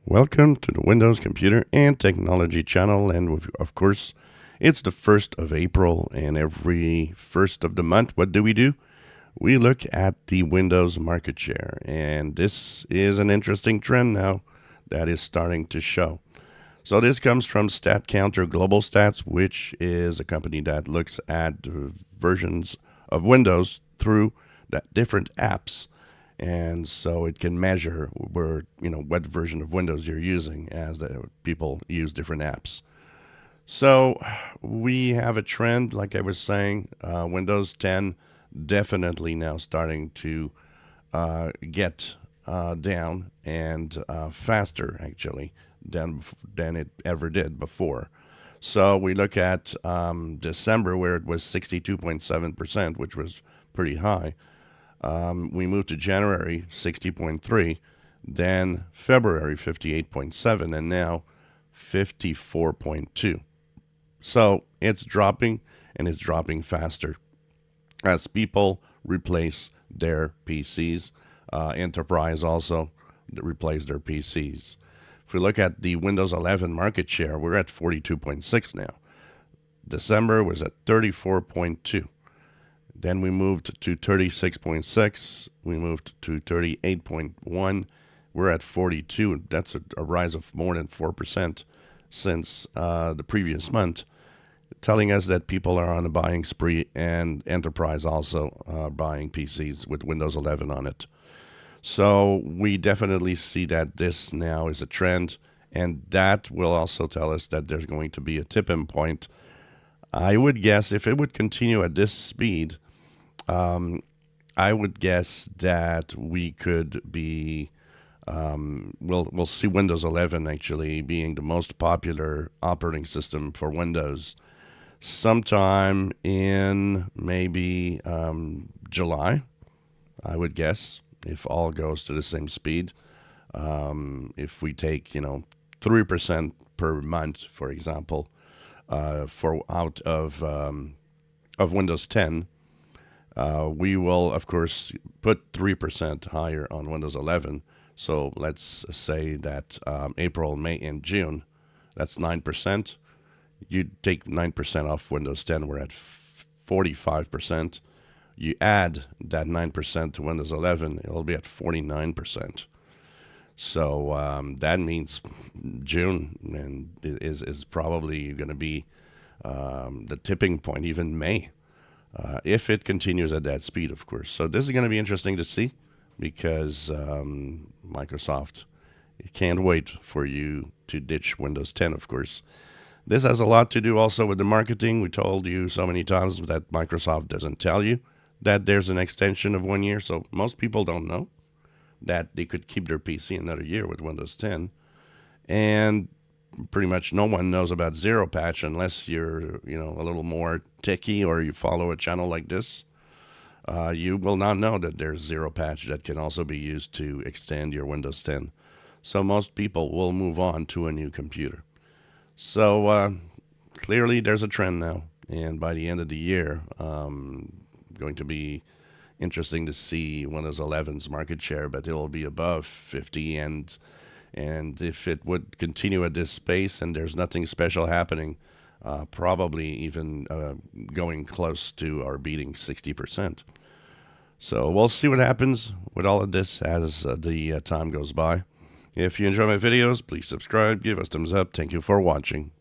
Welcome to the Windows Computer and Technology channel, and of course, it's the 1st of April, and every 1st of the month, what do? We look at the Windows market share, and this is an interesting trend now that is starting to show. So this comes from StatCounter Global Stats, which is a company that looks at versions of Windows through different apps. And so it can measure what version of Windows you're using as the people use different apps. So we have a trend, like I was saying, Windows 10 definitely now starting to get down and faster actually than it ever did before. So we look at December, where it was 62.7%, which was pretty high. We moved to January 60.3, then February 58.7, and now 54.2. So it's dropping, and it's dropping faster as people replace their PCs. Enterprise also replace their PCs. If we look at the Windows 11 market share, we're at 42.6 now. December was at 34.2. Then we moved to 36.6. We moved to 38.1. We're at 42. That's a rise of more than 4% since the previous month, telling us that people are on a buying spree, and enterprise also buying PCs with Windows 11 on it. So we definitely see that this now is a trend, and that will also tell us that there's going to be a tipping point. I would guess if it would continue at this speed, I would guess that we could be, we'll see Windows 11 actually being the most popular operating system for Windows sometime in maybe July, I would guess, if all goes to the same speed. If we take, 3% per month, for example, for out of Windows 10, we will, of course, put 3% higher on Windows 11. So let's say that April, May, and June, that's 9%. You take 9% off Windows 10, we're at 45%. You add that 9% to Windows 11, it'll be at 49%. So that means June and is probably going to be the tipping point, even May. If it continues at that speed, of course. So this is going to be interesting to see, because Microsoft can't wait for you to ditch Windows 10, of course. This has a lot to do also with the marketing. We told you so many times that Microsoft doesn't tell you that there's an extension of 1 year, so most people don't know that they could keep their PC another year with Windows 10. And pretty much no one knows about Zero Patch unless you're, a little more techie or you follow a channel like this. You will not know that there's Zero Patch that can also be used to extend your Windows 10. So most people will move on to a new computer. So clearly there's a trend now, and by the end of the year, going to be interesting to see Windows 11's market share, but it will be above 50, and if it would continue at this pace and there's nothing special happening, probably even going close to or beating 60%. So we'll see what happens with all of this as the time goes by. If you enjoy my videos, please subscribe, give us thumbs up. Thank you for watching.